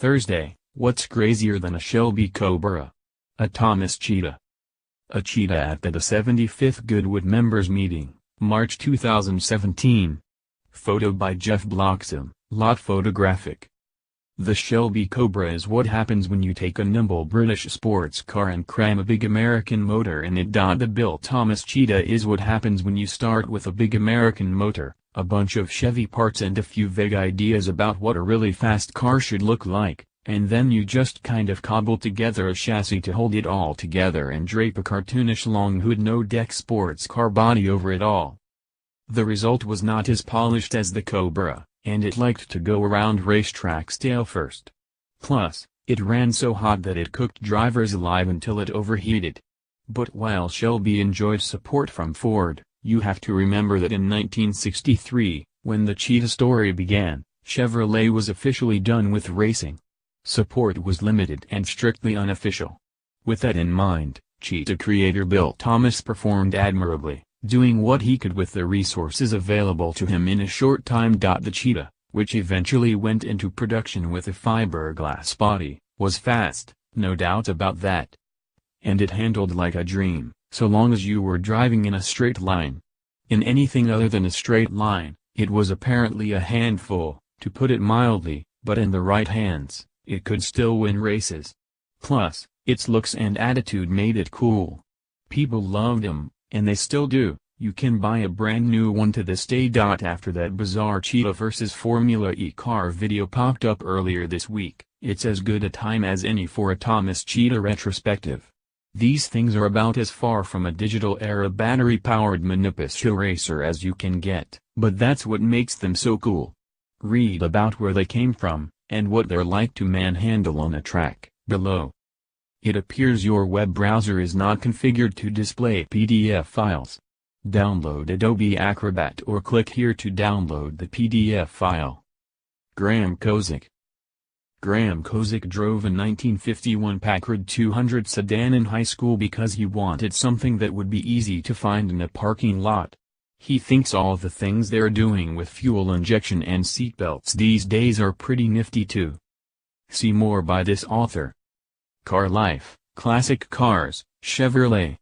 Thursday, what's crazier than a Shelby Cobra? A Thomas Cheetah. A cheetah at the 75th Goodwood members meeting, March 2017. Photo by Jeff Bloxham, Lot Photographic. The Shelby Cobra is what happens when you take a nimble British sports car and cram a big American motor in it. The Bill Thomas Cheetah is what happens when you start with a big American motor, a bunch of Chevy parts and a few vague ideas about what a really fast car should look like, and then you just kind of cobble together a chassis to hold it all together and drape a cartoonish long hood no deck sports car body over it all. The result was not as polished as the Cobra, and it liked to go around racetracks tail first. Plus, it ran so hot that it cooked drivers alive until it overheated. But while Shelby enjoyed support from Ford, you have to remember that in 1963, when the Cheetah story began, Chevrolet was officially done with racing. Support was limited and strictly unofficial. With that in mind, Cheetah creator Bill Thomas performed admirably, doing what he could with the resources available to him in a short time. The Cheetah, which eventually went into production with a fiberglass body, was fast, no doubt about that. And it handled like a dream, so long as you were driving in a straight line. In anything other than a straight line, it was apparently a handful, to put it mildly, but in the right hands, it could still win races. Plus, its looks and attitude made it cool. People loved him, and they still do. You can buy a brand new one to this day. After that bizarre Cheetah vs Formula E car video popped up earlier this week, it's as good a time as any for a Thomas Cheetah retrospective. These things are about as far from a digital-era battery-powered manipus racer as you can get, but that's what makes them so cool. Read about where they came from, and what they're like to manhandle on a track, below. It appears your web browser is not configured to display PDF files. Download Adobe Acrobat or click here to download the PDF file. Graham Kozik. Graham Kozik drove a 1951 Packard 200 sedan in high school because he wanted something that would be easy to find in a parking lot. He thinks all the things they're doing with fuel injection and seatbelts these days are pretty nifty too. See more by this author. Car Life, Classic Cars, Chevrolet.